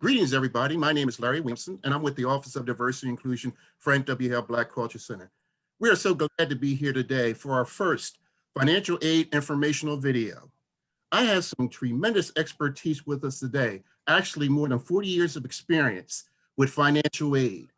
Greetings, everybody. My name is Larry Williamson, and I'm with the Office of Diversity and Inclusion, Frank W. Hale Black Culture Center. We are so glad to be here today for our first financial aid informational video. I have some tremendous expertise with us today, actually more than 40 years of experience with financial aid.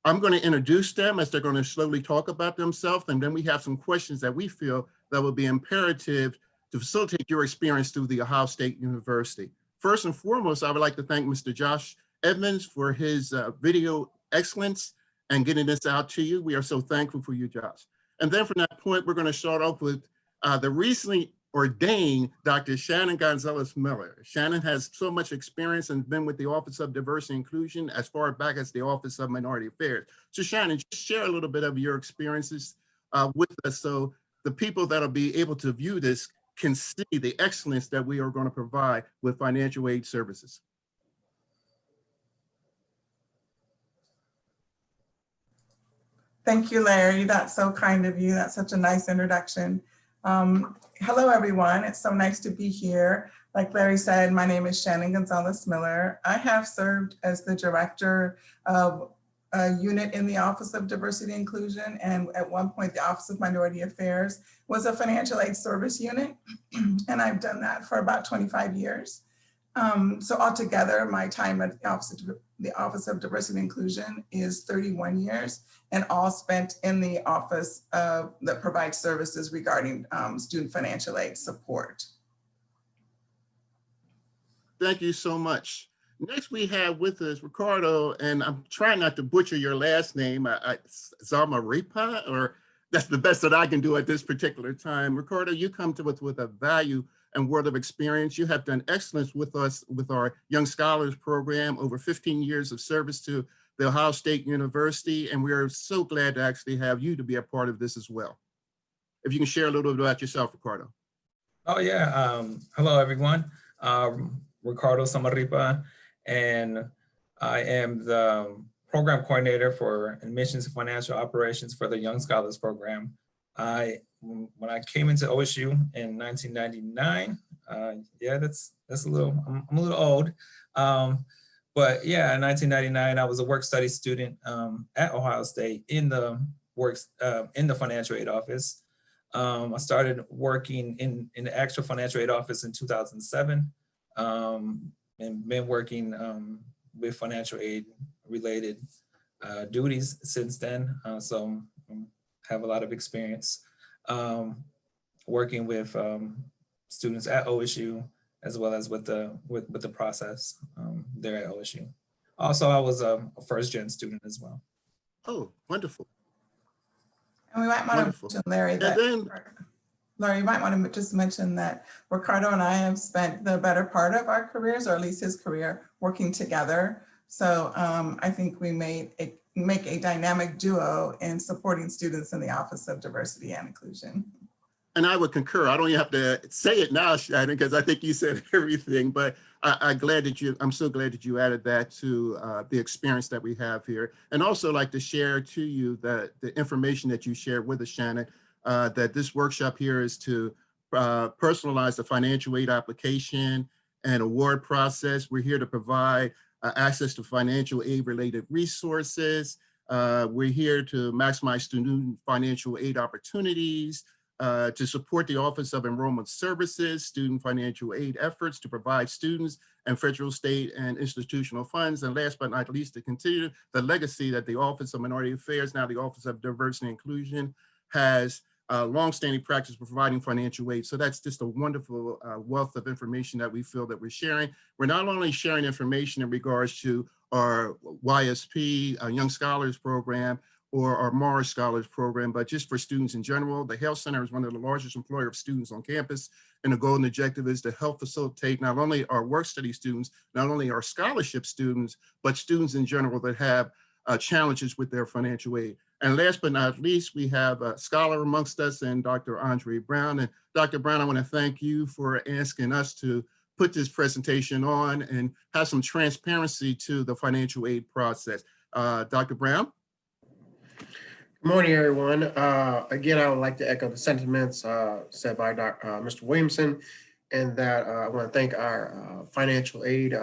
I'm going to introduce them as they're going to slowly talk about themselves, and then we have some questions that we feel that will be imperative to facilitate your experience through the Ohio State University. First and foremost, I would like to thank Mr. Josh Edmonds for his video excellence and getting this out to you. We are so thankful for you, Josh. And then from that point, we're going to start off with the recently ordained Dr. Shannon Gonzalez Miller. Shannon has so much experience and been with the Office of Diversity and Inclusion as far back as the Office of Minority Affairs. So Shannon, just share a little bit of your experiences with us so the people that'll be able to view this can see the excellence that we are going to provide with financial aid services. Thank you, Larry. That's so kind of you. That's such a nice introduction. Hello, everyone. It's so nice to be here. Like Larry said, my name is Shannon Gonzalez Miller. I have served as the director of a unit in the Office of Diversity and Inclusion, and at one point the Office of Minority Affairs was a financial aid service unit, and I've done that for about 25 years. So altogether, my time at the Office of Diversity and Inclusion is 31 years, and all spent in the office that provides services regarding student financial aid support. Thank you so much. Next, we have with us Ricardo, and I'm trying not to butcher your last name, Zamaripa, or that's the best that I can do at this particular time. Ricardo, you come to us with a value and word of experience. You have done excellence with us with our Young Scholars Program, over 15 years of service to the Ohio State University, and we are so glad to actually have you to be a part of this as well. If you can share a little bit about yourself, Ricardo. Oh yeah, hello everyone. Ricardo Samaripa, and I am the program coordinator for admissions and financial operations for the Young Scholars Program. When I came into OSU in 1999, yeah, that's a little, I'm a little old. But yeah, in 1999, I was a work study student at Ohio State in the financial aid office. I started working in the actual financial aid office in 2007, and been working with financial aid related duties since then. So have a lot of experience working with students at OSU, as well as with the process there at OSU. Also, I was a first-gen student as well. Oh, wonderful. And we might want to mention, Larry, that Larry, you might want to just mention that Ricardo and I have spent the better part of our careers, or at least his career, working together. So I think we make a dynamic duo in supporting students in the Office of Diversity and Inclusion. And I would concur. I don't even have to say it now, Shannon, because I think you said everything, but I'm so glad that you added that to the experience that we have here. And also like to share to you the information that you shared with us, Shannon, that this workshop here is to personalize the financial aid application and award process. We're here to provide access to financial aid related resources. We're here to maximize student financial aid opportunities, to support the Office of Enrollment Services, student financial aid efforts to provide students and federal, state, and institutional funds. And last but not least, to continue the legacy that the Office of Minority Affairs, now the Office of Diversity and Inclusion, has longstanding practice for providing financial aid. So that's just a wonderful wealth of information that we feel that we're sharing. We're not only sharing information in regards to our YSP, Young Scholars Program, or our Mars Scholars Program, but just for students in general. The Health Center is one of the largest employer of students on campus, and the golden objective is to help facilitate not only our work study students, not only our scholarship students, but students in general that have challenges with their financial aid. And last but not least, we have a scholar amongst us and Dr. Andre Brown. And Dr. Brown, I want to thank you for asking us to put this presentation on and have some transparency to the financial aid process. Dr. Brown? Good morning, everyone. Again, I would like to echo the sentiments said by Mr. Williamson, and that I want to thank our financial aid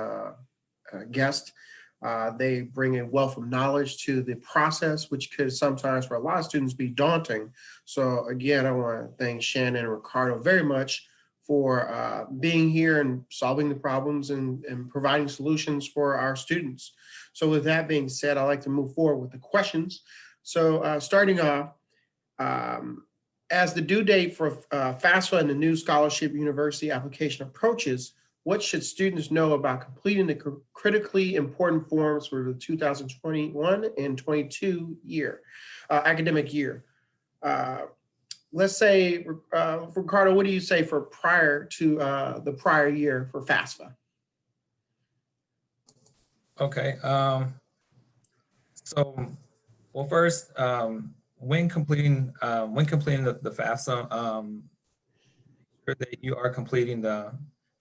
guest. They bring a wealth of knowledge to the process, which could sometimes for a lot of students be daunting. So again, I want to thank Shannon and Ricardo very much for being here and solving the problems and providing solutions for our students. So with that being said, I'd like to move forward with the questions. So starting off, as the due date for FAFSA and the new scholarship university application approaches, what should students know about completing the critically important forms for the 2021 and 22 academic year? Let's say, Ricardo, what do you say for prior to the prior year for FAFSA? Okay. Well, first, when completing the FAFSA, sure that you are completing the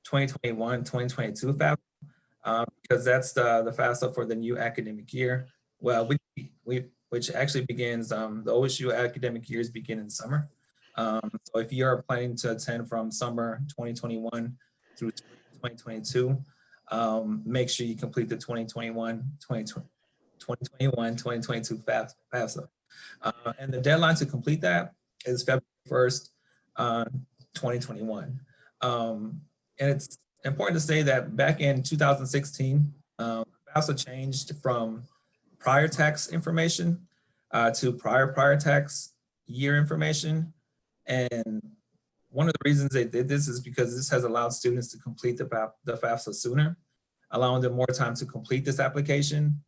2021-2022 FAFSA, because that's the FAFSA for the new academic year. Well, which actually begins, the OSU academic years begin in summer. So if you are planning to attend from summer 2021 through 2022, make sure you complete the 2021-2022 FAFSA. And the deadline to complete that is February 1st, 2021. And it's important to say that back in 2016, FAFSA changed from prior tax information to prior tax year information. And one of the reasons they did this is because this has allowed students to complete the FAFSA sooner, allowing them more time to complete this application.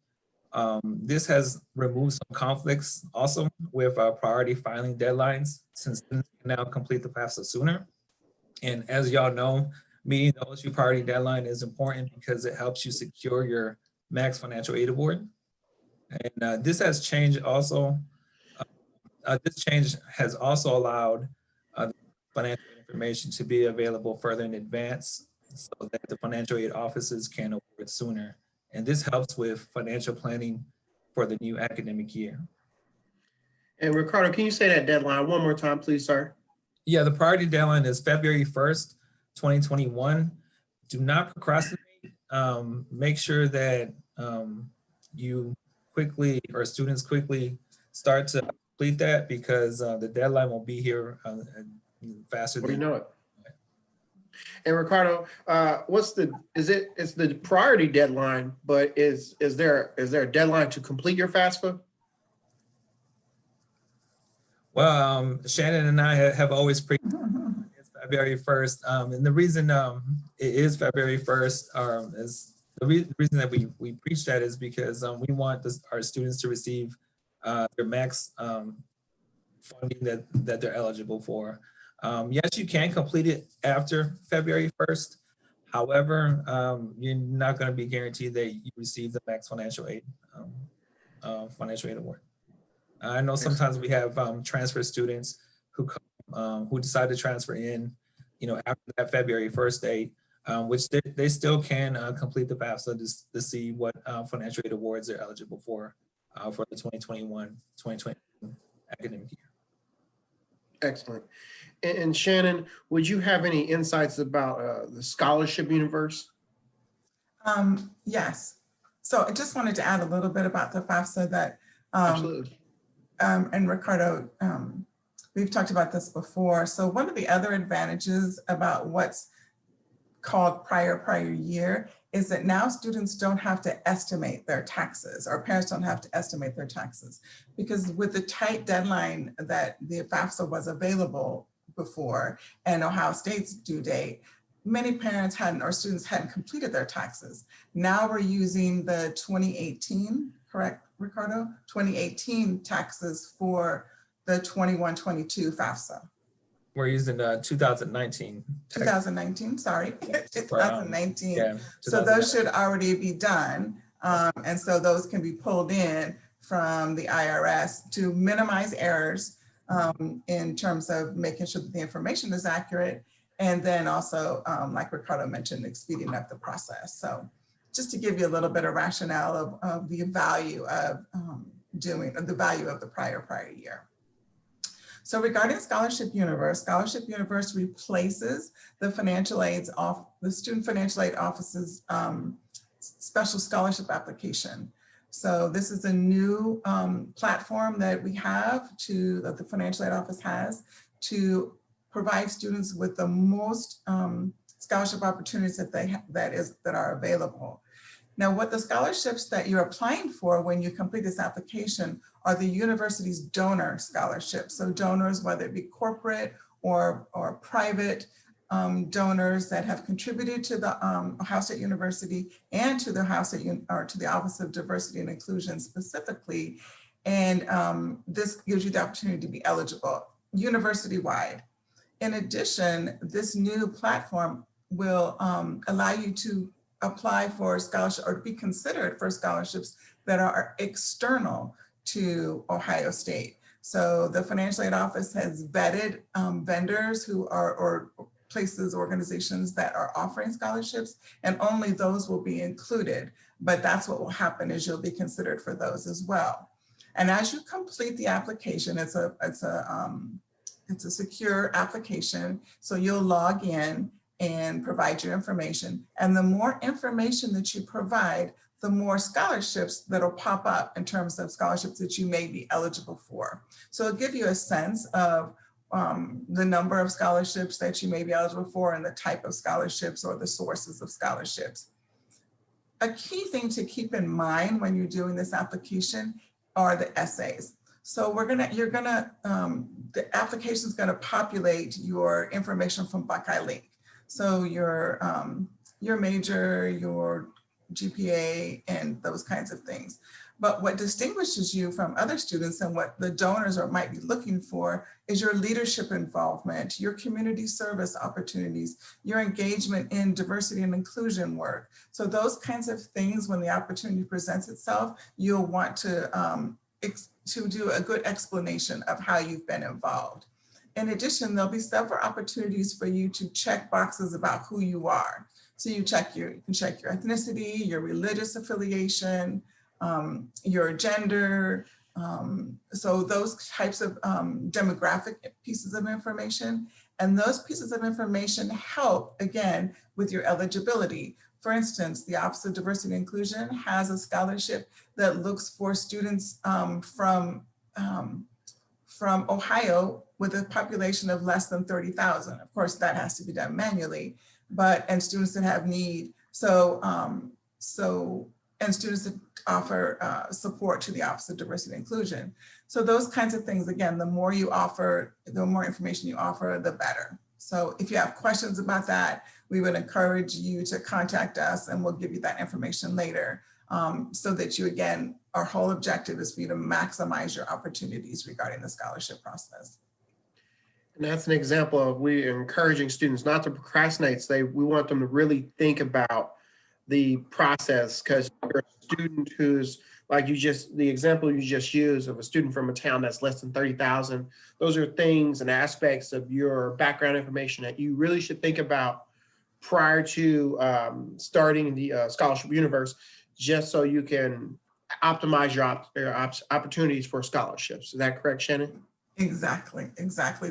This has removed some conflicts also with priority filing deadlines, since students can now complete the FAFSA sooner. And as y'all know, meeting the OSU priority deadline is important because it helps you secure your max financial aid award. And this has changed also. This change has also allowed financial information to be available further in advance so that the financial aid offices can award sooner. And this helps with financial planning for the new academic year. And Ricardo, can you say that deadline one more time, please, sir? Yeah, the priority deadline is February 1st, 2021. Do not procrastinate. Make sure that you quickly, or students quickly, start to complete that, because the deadline will be here faster What do than you know it? And Ricardo, it's the priority deadline, but is there a deadline to complete your FAFSA? Well, Shannon and I have always preached it's February 1st. And the reason it is February 1st is the reason that we preach that is because we want our students to receive their max funding that they're eligible for. Yes, you can complete it after February 1st. However, you're not going to be guaranteed that you receive the max financial aid award. I know sometimes we have transfer students who decide to transfer in, after that February 1st date, which they still can complete the FAFSA to see what financial aid awards they're eligible for the 2021-2022 academic year. Excellent. And Shannon, would you have any insights about the scholarship universe? Yes. So I just wanted to add a little bit about the FAFSA that, Absolutely. And Ricardo, we've talked about this before. So one of the other advantages about what's called prior year is that now students don't have to estimate their taxes, or parents don't have to estimate their taxes, because with the tight deadline that the FAFSA was available before and Ohio State's due date, many parents or students hadn't completed their taxes. Now we're using the 2018, correct, Ricardo? 2018 taxes for the 21-22 FAFSA. We're using 2019. 2019, sorry, 2019. Yeah, so those should already be done. And so those can be pulled in from the IRS to minimize errors in terms of making sure that the information is accurate. And then also, like Ricardo mentioned, speeding up the process. So just to give you a little bit of rationale of the value of the prior year. So regarding Scholarship Universe replaces the student financial aid office's special scholarship application. So this is a new platform that we have that the financial aid office has to provide students with the most scholarship opportunities that are available. Now, what the scholarships that you're applying for when you complete this application are the university's donor scholarships. So donors, whether it be corporate or private donors that have contributed to the Ohio State University and to the to the Office of Diversity and Inclusion specifically. And this gives you the opportunity to be eligible university-wide. In addition, this new platform will allow you to apply for scholarship or be considered for scholarships that are external to Ohio State. So the financial aid office has vetted vendors who are, or places, organizations that are offering scholarships, and only those will be included. But that's what will happen, is you'll be considered for those as well. And as you complete the application, it's a secure application. So you'll log in and provide your information. And the more information that you provide, the more scholarships that'll pop up in terms of scholarships that you may be eligible for. So it'll give you a sense of the number of scholarships that you may be eligible for and the type of scholarships or the sources of scholarships. A key thing to keep in mind when you're doing this application are the essays. So the application is gonna populate your information from Buckeye Link. So your major, your GPA, and those kinds of things. But what distinguishes you from other students and what the donors might be looking for is your leadership involvement, your community service opportunities, your engagement in diversity and inclusion work. So those kinds of things, when the opportunity presents itself, you'll want to do a good explanation of how you've been involved. In addition, there'll be several opportunities for you to check boxes about who you are. So you can check your ethnicity, your religious affiliation, your gender. So those types of demographic pieces of information. And those pieces of information help, again, with your eligibility. For instance, the Office of Diversity and Inclusion has a scholarship that looks for students from Ohio with a population of less than 30,000. Of course, that has to be done manually, and students that have need. And students that offer support to the Office of Diversity and Inclusion. So those kinds of things, again, the more you offer, the more information you offer, the better. So if you have questions about that, we would encourage you to contact us and we'll give you that information later, so that you, again, our whole objective is for you to maximize your opportunities regarding the scholarship process. And that's an example of we encouraging students not to procrastinate. We want them to really think about the process, because you're a student who's, like the example you just used of a student from a town that's less than 30,000. Those are things and aspects of your background information that you really should think about prior to starting the scholarship universe, just so you can optimize your opportunities for scholarships. Is that correct, Shannon? Exactly.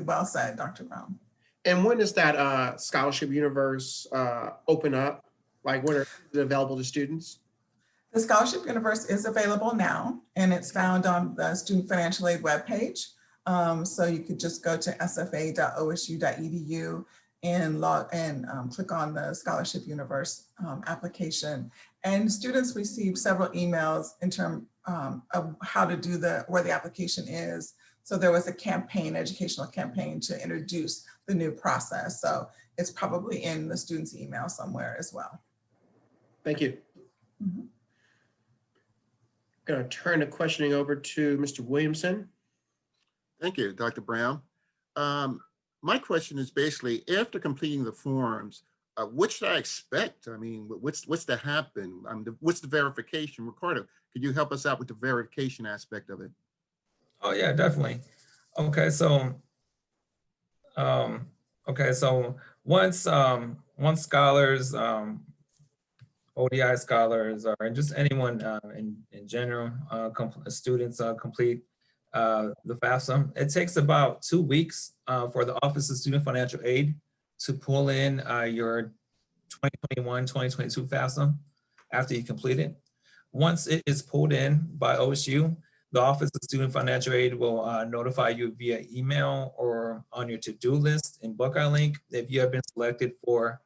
Well said, Dr. Brown. And when does that scholarship universe open up? Like, when are it available to students? The Scholarship Universe is available now, and it's found on the Student Financial Aid webpage. So you could just go to sfa.osu.edu and click on the Scholarship Universe application. And students receive several emails in terms of how to do where the application is. So there was a campaign, educational campaign, to introduce the new process. So it's probably in the student's email somewhere as well. Thank you. I'm going to turn the questioning over to Mr. Williamson. Thank you, Dr. Brown. My question is basically, after completing the forms, what should I expect? I mean, what's to happen? What's the verification? Ricardo, could you help us out with the verification aspect of it? Oh yeah, definitely. Okay, so once scholars, ODI scholars, or just anyone in general, students complete the FAFSA, it takes about 2 weeks for the Office of Student Financial Aid to pull in your 2021-2022 FAFSA. after you complete it. Once it is pulled in by OSU, the Office of Student Financial Aid will notify you via email or on your to-do list in Buckeye Link if you have been selected for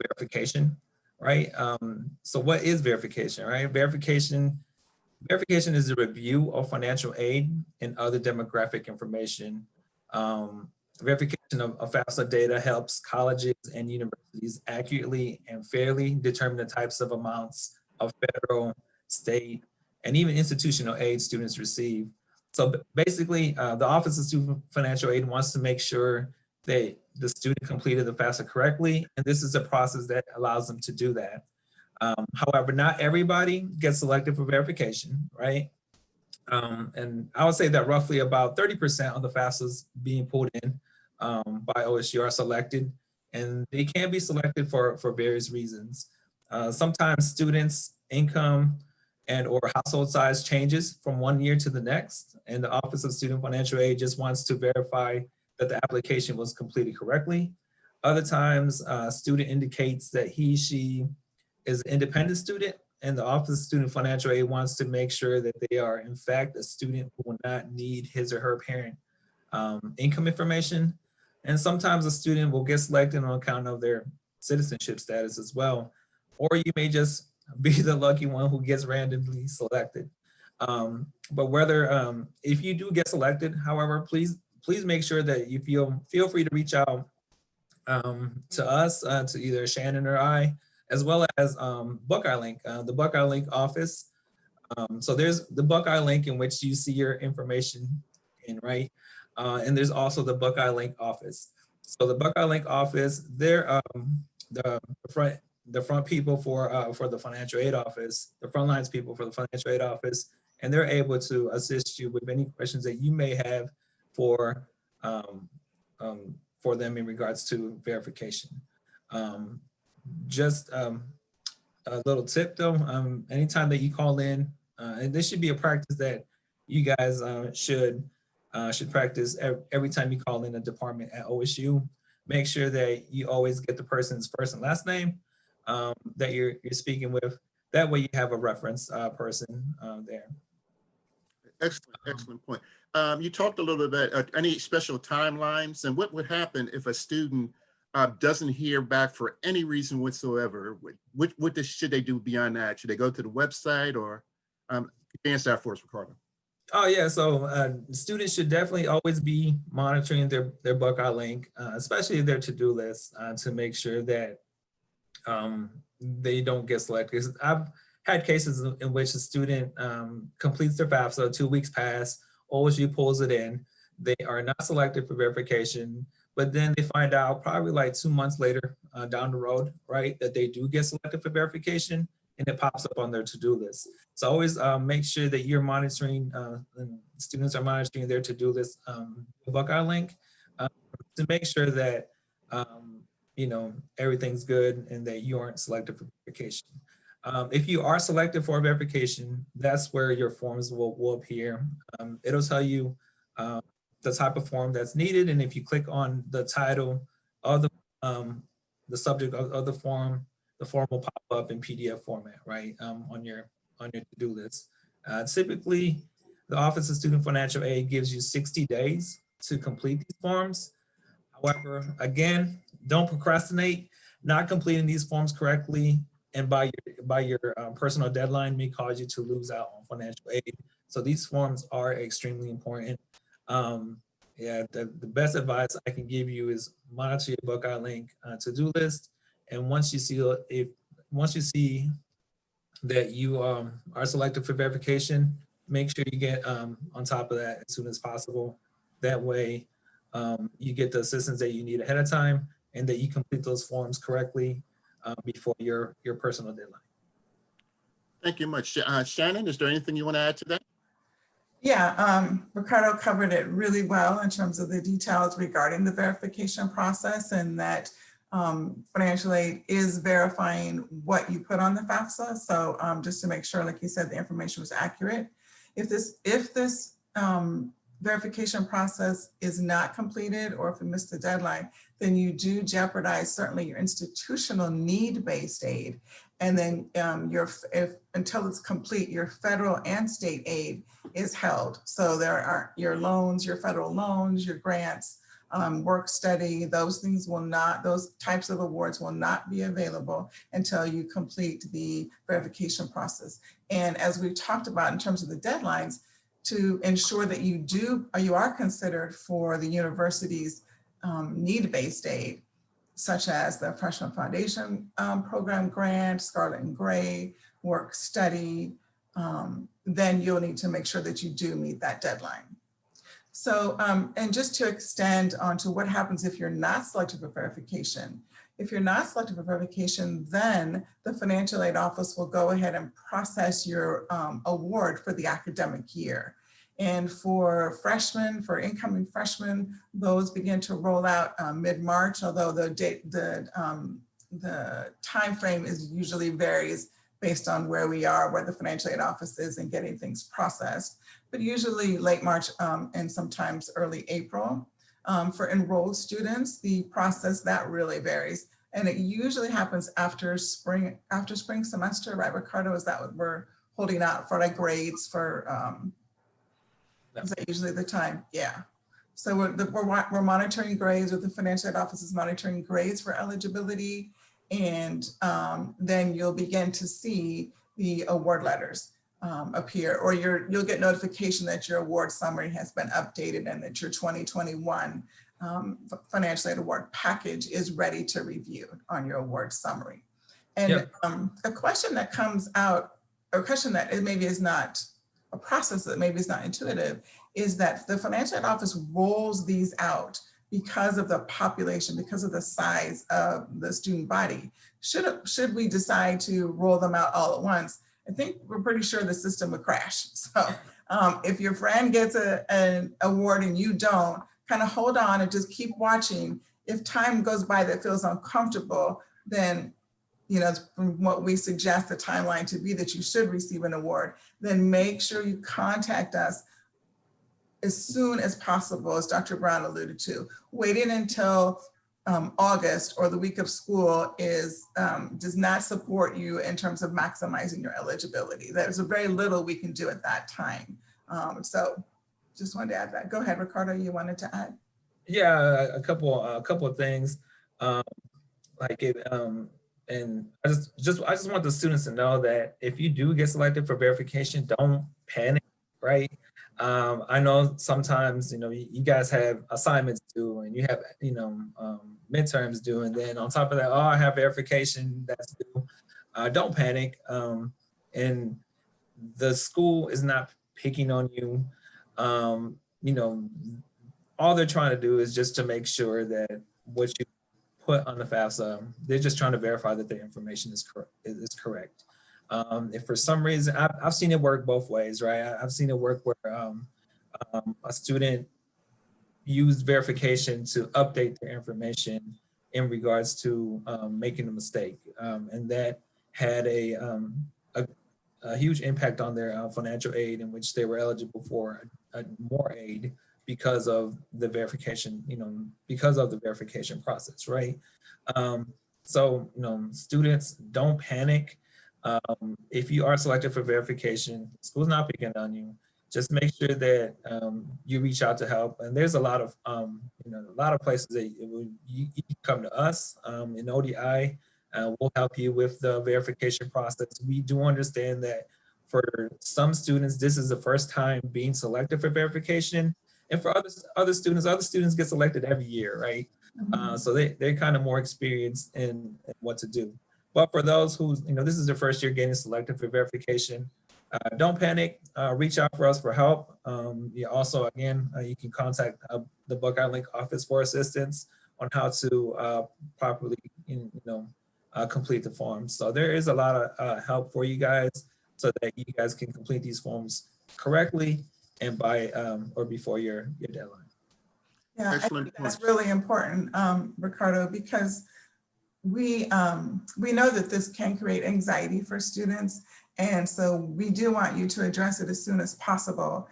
verification, right? So what is verification, right? Verification is a review of financial aid and other demographic information. Verification of FAFSA data helps colleges and universities accurately and fairly determine the types of amounts of federal, state, and even institutional aid students receive. So basically, the Office of Student Financial Aid wants to make sure that the student completed the FAFSA correctly, and this is a process that allows them to do that. However, not everybody gets selected for verification, right? And I would say that roughly about 30% of the FAFSAs being pulled in by OSU are selected, and they can be selected for various reasons. Sometimes students' income and or household size changes from one year to the next, and the Office of Student Financial Aid just wants to verify that the application was completed correctly. Other times, a student indicates that she is an independent student, and the Office of Student Financial Aid wants to make sure that they are in fact a student who will not need his or her parent income information. And sometimes a student will get selected on account of their citizenship status as well. Or you may just be the lucky one who gets randomly selected. But whether, if you do get selected, however, please make sure that you feel free to reach out to us, to either Shannon or I, as well as Buckeye Link, the Buckeye Link office. So there's the Buckeye Link in which you see your information in, right? And there's also the Buckeye Link office. So the Buckeye Link office, they're the front people for the financial aid office, the front lines people for the financial aid office, and they're able to assist you with any questions that you may have for them in regards to verification. Just a little tip though, anytime that you call in, and this should be a practice that you guys should practice every time you call in a department at OSU, make sure that you always get the person's first and last name that you're speaking with. That way you have a reference person there. Excellent point. You talked a little bit about any special timelines and what would happen if a student doesn't hear back for any reason whatsoever. What should they do beyond that? Should they go to the website or answer that for us, Ricardo? Oh yeah, so students should definitely always be monitoring their Buckeye Link, especially their to-do list, to make sure that they don't get selected. I've had cases in which a student completes their FAFSA, 2 weeks pass, OSU pulls it in, they are not selected for verification, but then they find out probably like 2 months later down the road, right, that they do get selected for verification, and it pops up on their to-do list. So always make sure that you're monitoring, and students are monitoring their to-do list, Buckeye Link, to make sure that you know, everything's good and that you aren't selected for verification. If you are selected for verification, that's where your forms will appear. It'll tell you the type of form that's needed, and if you click on the title of the subject of the form will pop up in PDF format, right, on your to-do list. Typically, the Office of Student Financial Aid gives you 60 days to complete these forms. However, again, don't procrastinate. Not completing these forms correctly and by your personal deadline may cause you to lose out on financial aid. So these forms are extremely important. Yeah, the best advice I can give you is monitor your Buckeye Link to-do list, and once you see that you are selected for verification, make sure you get on top of that as soon as possible. That way, you get the assistance that you need ahead of time, and that you complete those forms correctly before your personal deadline. Thank you much. Shannon, is there anything you want to add to that? Yeah, Ricardo covered it really well in terms of the details regarding the verification process, and that financial aid is verifying what you put on the FAFSA. So just to make sure, like you said, the information was accurate. If this verification process is not completed, or if you miss the deadline, then you do jeopardize certainly your institutional need-based aid. And then until it's complete, your federal and state aid is held. So there are your loans, your federal loans, your grants, work study, those things will not, those types of awards will not be available until you complete the verification process. And as we've talked about in terms of the deadlines, to ensure that you are considered for the university's need-based aid, such as the Freshman Foundation Program Grant, Scarlet and Gray, work study, then you'll need to make sure that you do meet that deadline. So, and just to extend onto what happens if you're not selected for verification. If you're not selected for verification, then the financial aid office will go ahead and process your award for the academic year. And for freshmen, for incoming freshmen, those begin to roll out mid-March, although the time frame is usually varies based on where we are, where the financial aid office is in getting things processed, but usually late March and sometimes early April. For enrolled students, the process that really varies. And it usually happens after spring semester, right, Ricardo? Is that what we're holding out for, like grades for, is that usually the time? Yeah. So we're monitoring grades, with the financial aid office is monitoring grades for eligibility. And then you'll begin to see the award letters appear, or you'll get notification that your award summary has been updated and that your 2021 financial aid award package is ready to review on your award summary. And Yep. A question that comes out, or a question that maybe is not a process that maybe is not intuitive, is that the financial aid office rolls these out because of the population, because of the size of the student body. Should we decide to roll them out all at once, I think we're pretty sure the system would crash. So if your friend gets an award and you don't, kind of hold on and just keep watching. If time goes by that feels uncomfortable, then, you know, from what we suggest the timeline to be that you should receive an award, then make sure you contact us as soon as possible, as Dr. Brown alluded to. Waiting until August or the week of school does not support you in terms of maximizing your eligibility. There's very little we can do at that time. So just wanted to add that. Go ahead, Ricardo, you wanted to add? Yeah, a couple of things. And I just want the students to know that if you do get selected for verification, don't panic, right? I know sometimes, you know, you guys have assignments due and you have, you know, midterms due, and then on top of that, oh, I have verification that's due. Don't panic. And the school is not picking on you. You know, all they're trying to do is just to make sure that what you put on the FAFSA, they're just trying to verify that the information is correct. If for some reason, I've seen it work both ways, right? I've seen it work where a student used verification to update their information in regards to making a mistake. And that had a huge impact on their financial aid, in which they were eligible for more aid because of the verification, you know, because of the verification process, right? So, you know, students, don't panic. If you are selected for verification, school's not picking on you. Just make sure that you reach out to help. And there's a lot of, you know, a lot of places that you can come to us in ODI. We'll help you with the verification process. We do understand that for some students, this is the first time being selected for verification. And for other students get selected every year, right? So they're kind of more experienced in what to do. But for those who, you know, this is their first year getting selected for verification, don't panic. Reach out for us for help. Yeah, also, again, you can contact the Buckeye Link office for assistance on how to properly, you know, complete the forms. So there is a lot of help for you guys so that you guys can complete these forms correctly and by or before your deadline. Yeah, I think that's really important, Ricardo, because we know that this can create anxiety for students. And so we do want you to address it as soon as possible.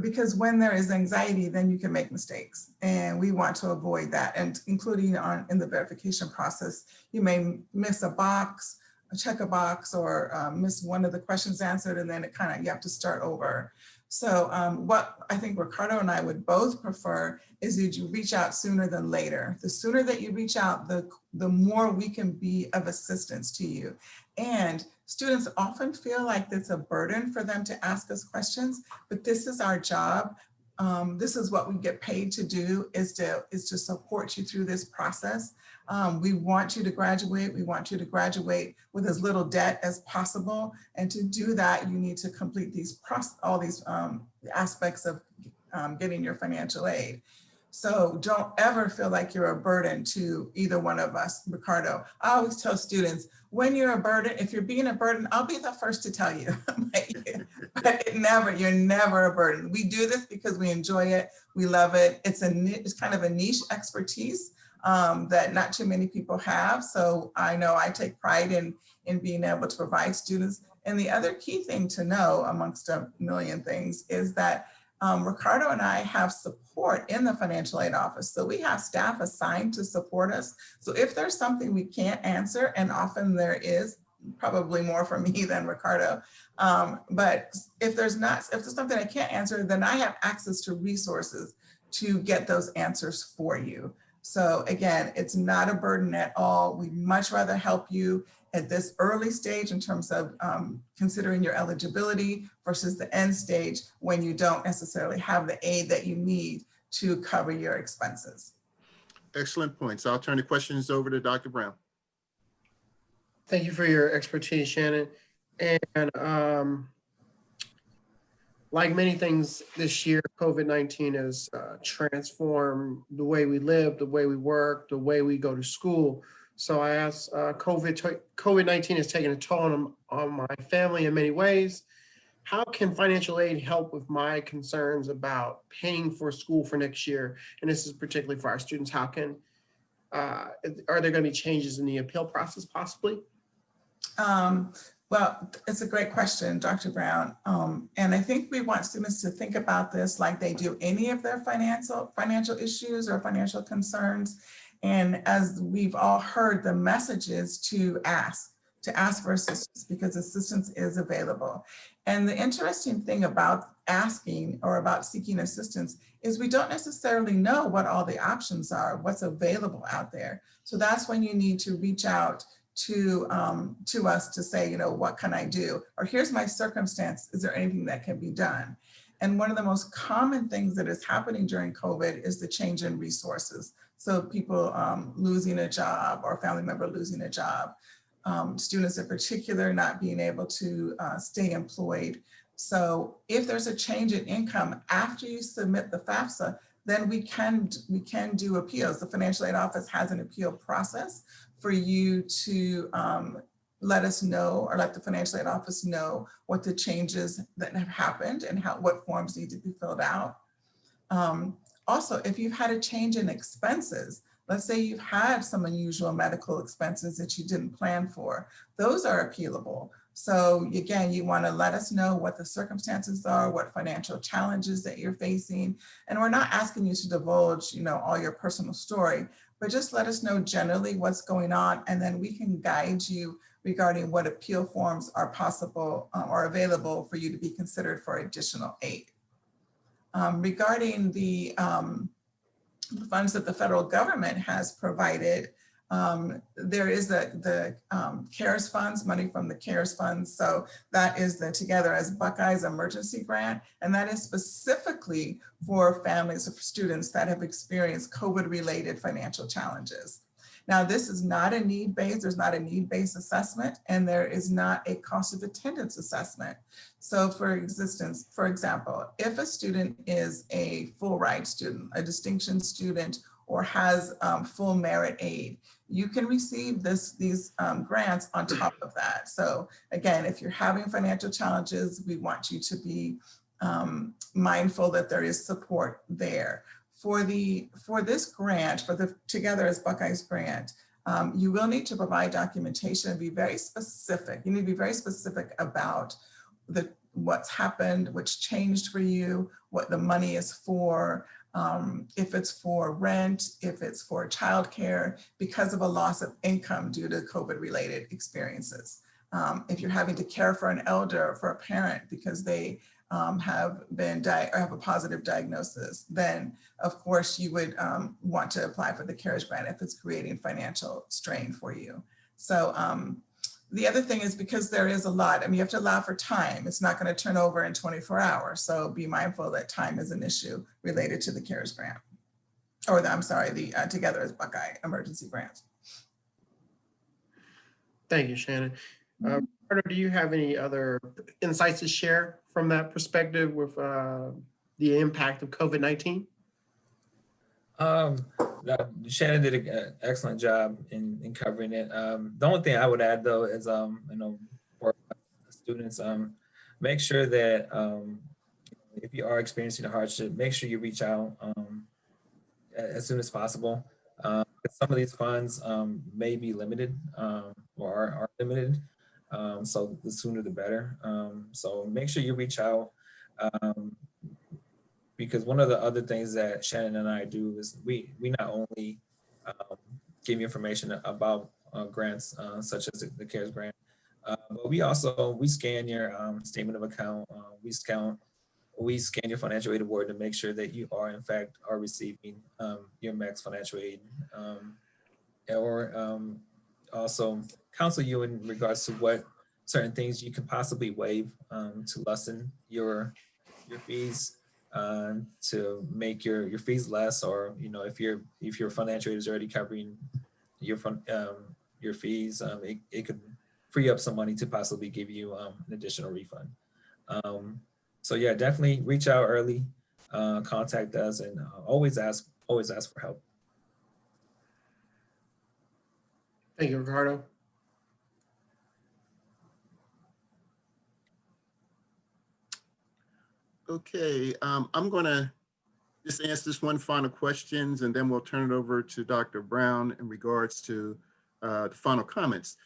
Because when there is anxiety, then you can make mistakes, and we want to avoid that. And including in the verification process, you may miss a box, check a box, or miss one of the questions answered, and then you have to start over. So what I think Ricardo and I would both prefer is that you reach out sooner than later. The sooner that you reach out, the more we can be of assistance to you. And students often feel like it's a burden for them to ask us questions, but this is our job. This is what we get paid to do, is to support you through this process. We want you to graduate. We want you to graduate with as little debt as possible. And to do that, you need to complete all these aspects of getting your financial aid. So don't ever feel like you're a burden to either one of us, Ricardo. I always tell students, when you're a burden, if you're being a burden, I'll be the first to tell you. But you're never a burden. We do this because we enjoy it. We love it. It's kind of a niche expertise that not too many people have. So I know I take pride in being able to provide students. And the other key thing to know, amongst a million things, is that Ricardo and I have support in the financial aid office. So we have staff assigned to support us. So if there's something we can't answer, and often there is, probably more for me than Ricardo, but if there's something I can't answer, then I have access to resources to get those answers for you. So again, it's not a burden at all. We'd much rather help you at this early stage in terms of considering your eligibility versus the end stage when you don't necessarily have the aid that you need to cover your expenses. Excellent points. I'll turn the questions over to Dr. Brown. Thank you for your expertise, Shannon. And like many things this year, COVID-19 has transformed the way we live, the way we work, the way we go to school. So I asked, COVID-19 has taken a toll on my family in many ways. How can financial aid help with my concerns about paying for school for next year? And this is particularly for our students. How can, are there going to be changes in the appeal process possibly? Well, it's a great question, Dr. Brown. And I think we want students to think about this like they do any of their financial issues or financial concerns. And as we've all heard, the message is to ask for assistance, because assistance is available. And the interesting thing about asking or about seeking assistance is we don't necessarily know what all the options are, what's available out there. So that's when you need to reach out to us to say, you know, what can I do? Or here's my circumstance. Is there anything that can be done? And one of the most common things that is happening during COVID is the change in resources. So people losing a job or a family member losing a job, students in particular not being able to stay employed. So if there's a change in income after you submit the FAFSA, then we can do appeals. The financial aid office has an appeal process for you to let us know, or let the financial aid office know what the changes that have happened and what forms need to be filled out. Also, if you've had a change in expenses, let's say you've had some unusual medical expenses that you didn't plan for, those are appealable. So again, you want to let us know what the circumstances are, what financial challenges that you're facing. And we're not asking you to divulge, you know, all your personal story, but just let us know generally what's going on, and then we can guide you regarding what appeal forms are possible or available for you to be considered for additional aid. Regarding the funds that the federal government has provided, there is the CARES funds, money from the CARES funds. So that is the Together as Buckeyes emergency grant. And that is specifically for families of students that have experienced COVID-related financial challenges. Now, this is not a need-based, there's not a need-based assessment, and there is not a cost of attendance assessment. So for example, if a student is a full ride student, a distinction student, or has full merit aid, you can receive these grants on top of that. So again, if you're having financial challenges, we want you to be mindful that there is support there. For this grant, for the Together as Buckeyes grant, you will need to provide documentation and be very specific. You need to be very specific about what's happened, what's changed for you, what the money is for, if it's for rent, if it's for childcare, because of a loss of income due to COVID-related experiences. If you're having to care for an elder or for a parent because they have been or have a positive diagnosis, then of course you would want to apply for the CARES grant if it's creating financial strain for you. So the other thing is, because there is a lot, I mean, you have to allow for time. It's not going to turn over in 24 hours. So be mindful that time is an issue related to the CARES grant, or the, I'm sorry, the Together as Buckeye emergency grant. Thank you, Shannon. Ricardo, do you have any other insights to share from that perspective with the impact of COVID-19? Shannon did an excellent job in covering it. The only thing I would add, though, is for students, make sure that if you are experiencing a hardship, make sure you reach out as soon as possible. Some of these funds may be limited or are limited, so the sooner the better. So make sure you reach out. Because one of the other things that Shannon and I do is we not only give you information about grants such as the CARES grant, but we scan your statement of account. We scan your financial aid award to make sure that you are in fact receiving your max financial aid, or also counsel you in regards to what certain things you can possibly waive to lessen your fees. To make your fees less, or if your financial aid is already covering your fees, it could free up some money to possibly give you an additional refund. So yeah, definitely reach out early, contact us, and always ask for help. Thank you, Ricardo. Okay, I'm going to just ask this one final questions, and then we'll turn it over to Dr. Brown in regards to the final comments.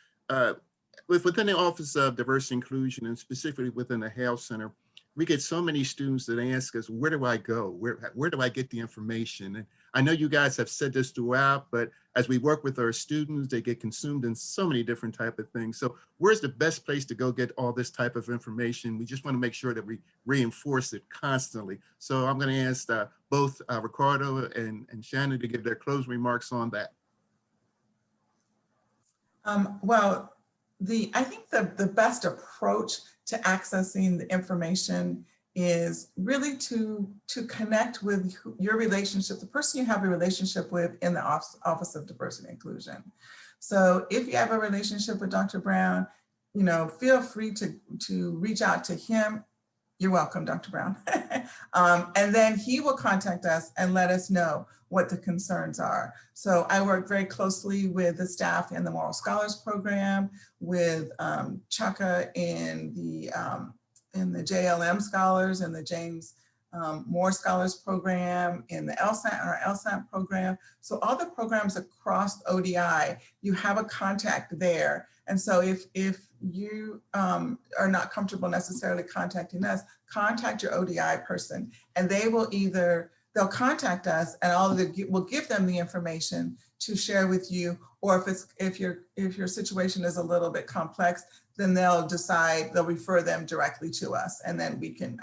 Within the Office of Diversity and Inclusion, and specifically within the Health Center, we get so many students that ask us, where do I go? Where do I get the information? And I know you guys have said this throughout, but as we work with our students, they get consumed in so many different type of things. So where's the best place to go get all this type of information? We just want to make sure that we reinforce it constantly. So I'm going to ask both Ricardo and Shannon to give their closing remarks on that. Well, I think the best approach to accessing the information is really to connect with your relationship, the person you have a relationship with in the Office of Diversity and Inclusion. So if you have a relationship with Dr. Brown, feel free to reach out to him. You're welcome, Dr. Brown. And then he will contact us and let us know what the concerns are. So I work very closely with the staff in the Moral Scholars Program, with Chaka in the JLM Scholars and the James Moore Scholars Program, in the LSAT, our LSAT program. So all the programs across ODI, you have a contact there. And so if you are not comfortable necessarily contacting us, contact your ODI person, and they'll contact us, and we'll give them the information to share with you. Or if your situation is a little bit complex, then they'll refer them directly to us, and then we can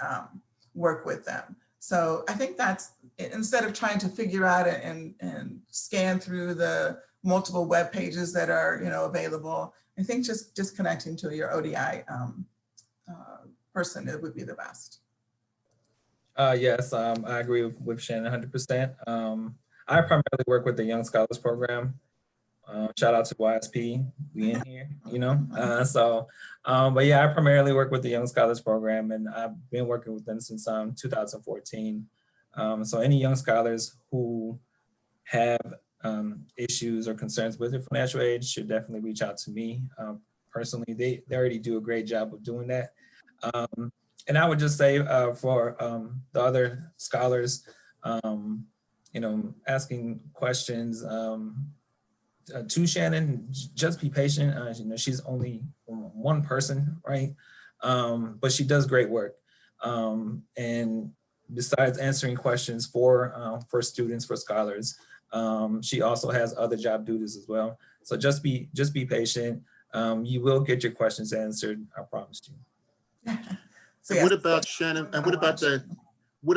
work with them. So I think that's, instead of trying to figure out it and scan through the multiple web pages that are available, I think just connecting to your ODI person, it would be the best. Yes, I agree with Shannon 100%. I primarily work with the Young Scholars Program. Shout out to YSP, we in here, but yeah, I primarily work with the Young Scholars Program, and I've been working with them since 2014. So any young scholars who have issues or concerns with their financial aid should definitely reach out to me. Personally, they already do a great job of doing that. And I would just say for the other scholars, asking questions to Shannon, just be patient. She's only one person, right? but she does great work. And besides answering questions for students, for scholars, she also has other job duties as well. So just be patient. You will get your questions answered, I promise you. So And yes, what about Shannon? And what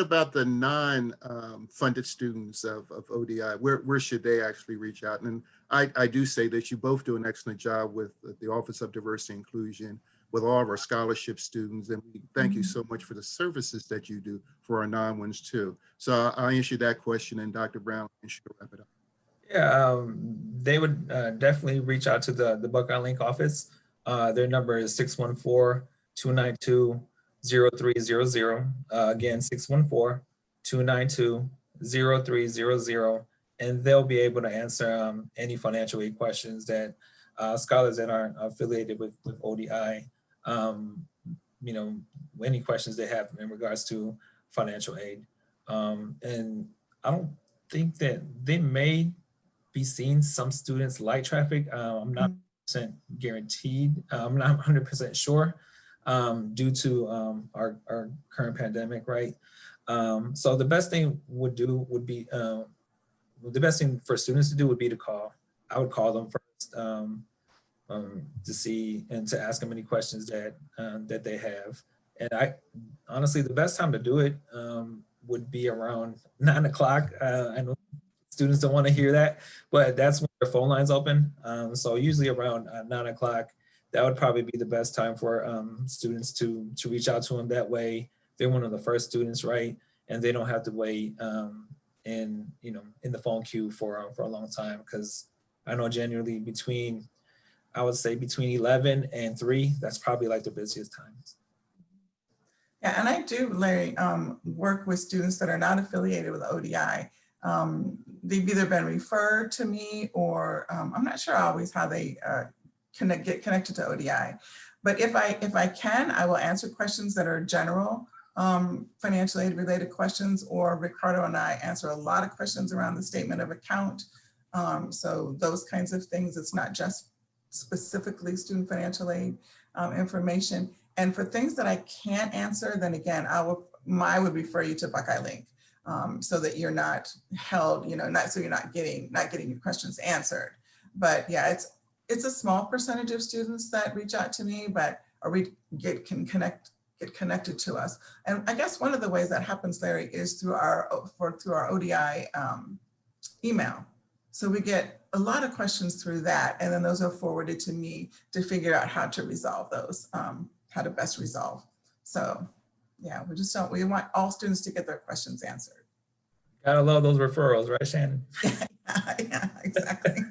about the non-funded students of ODI? Where should they actually reach out? And I do say that you both do an excellent job with the Office of Diversity and Inclusion, with all of our scholarship students. And we thank you so much for the services that you do for our non-ones too. So I'll answer that question, and Dr. Brown, and she'll wrap it up. Yeah, they would definitely reach out to the Buckeye Link office. Their number is 614-292-0300. Again, 614-292-0300. And they'll be able to answer any financial aid questions that scholars that aren't affiliated with ODI, any questions they have in regards to financial aid. And I don't think that they may be seeing some students light traffic. I'm not 100% guaranteed. I'm not 100% sure due to our current pandemic, right? So the best thing the best thing for students to do would be to call. I would call them first to see and to ask them any questions that they have. And honestly, the best time to do it would be around 9 o'clock. I know students don't want to hear that, but that's when their phone lines open. So usually around 9 o'clock, that would probably be the best time for students to reach out to them. That way, they're one of the first students, right? And they don't have to wait in the phone queue for a long time, because I know generally I would say between 11 and 3, that's probably like the busiest times. yeah, and I do, Larry, work with students that are not affiliated with ODI. They've either been referred to me, or I'm not sure always how they get connected to ODI. But if I can, I will answer questions that are general financial aid related questions, or Ricardo and I answer a lot of questions around the statement of account. So those kinds of things, it's not just specifically student financial aid information. And for things that I can't answer, then again, I would refer you to Buckeye Link. So that you're not held, so you're not getting your questions answered. But yeah, it's a small percentage of students that reach out to me, or get connected to us. And I guess one of the ways that happens, Larry, is through our ODI email. So we get a lot of questions through that, and then those are forwarded to me to figure out how to resolve those, how to best resolve. So yeah, we want all students to get their questions answered. Gotta love those referrals, right, Shannon? Yeah, exactly.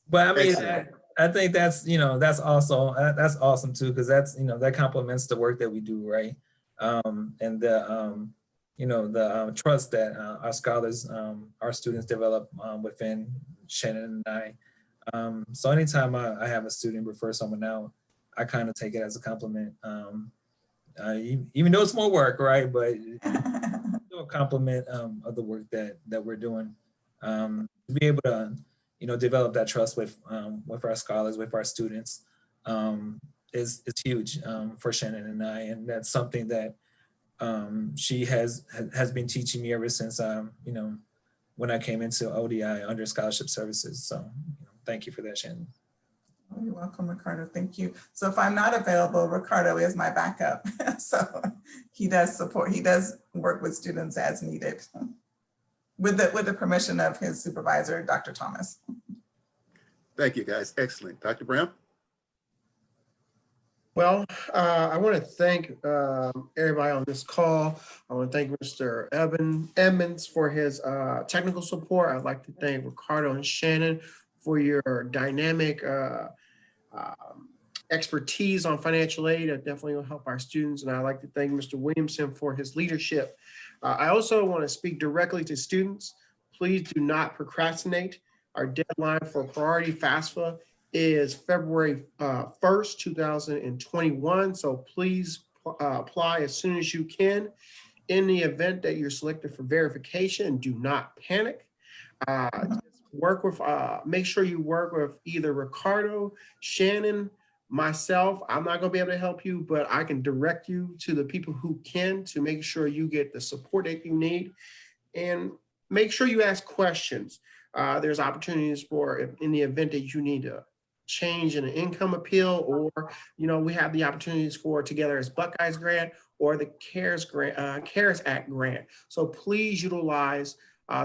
But I mean, Excellent. I think that's also that's awesome too, because that's that complements the work that we do, right? And the trust that our scholars, our students develop within Shannon and I. So anytime I have a student refer someone out, I kind of take it as a compliment. Even though it's more work, right? But a compliment of the work that we're doing. To be able to develop that trust with our scholars, with our students, is huge for Shannon and I, and that's something that she has been teaching me ever since when I came into ODI under scholarship services. So thank you for that, Shannon. Oh, you're welcome, Ricardo. Thank you. So if I'm not available, Ricardo is my backup. So he does work with students as needed, with the permission of his supervisor, Dr. Thomas. Thank you, guys. Excellent. Dr. Brown? Well, I want to thank everybody on this call. I want to thank Mr. Edmonds for his technical support. I'd like to thank Ricardo and Shannon for your dynamic expertise on financial aid. That definitely will help our students. And I'd like to thank Mr. Williamson for his leadership. I also want to speak directly to students. Please do not procrastinate. Our deadline for priority FAFSA is February 1st, 2021. So please apply as soon as you can. In the event that you're selected for verification, do not panic. Make sure you work with either Ricardo, Shannon, Myself, I'm not going to be able to help you, but I can direct you to the people who can to make sure you get the support that you need, and make sure you ask questions. There's opportunities for in the event that you need to change in an income appeal, or we have the opportunities for Together as Buckeyes grant or the CARES Act grant. So please utilize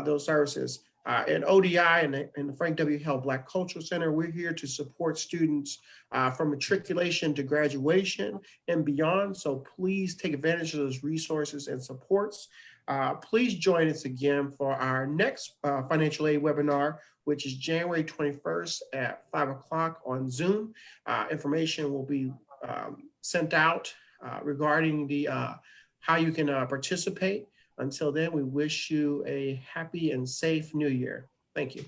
those services. At ODI and the Frank W. Held Black Cultural Center, we're here to support students from matriculation to graduation and beyond. So please take advantage of those resources and supports. Please join us again for our next financial aid webinar, which is January 21st at 5 o'clock on Zoom. Information will be sent out regarding the how you can participate. Until then, we wish you a happy and safe new year. Thank you.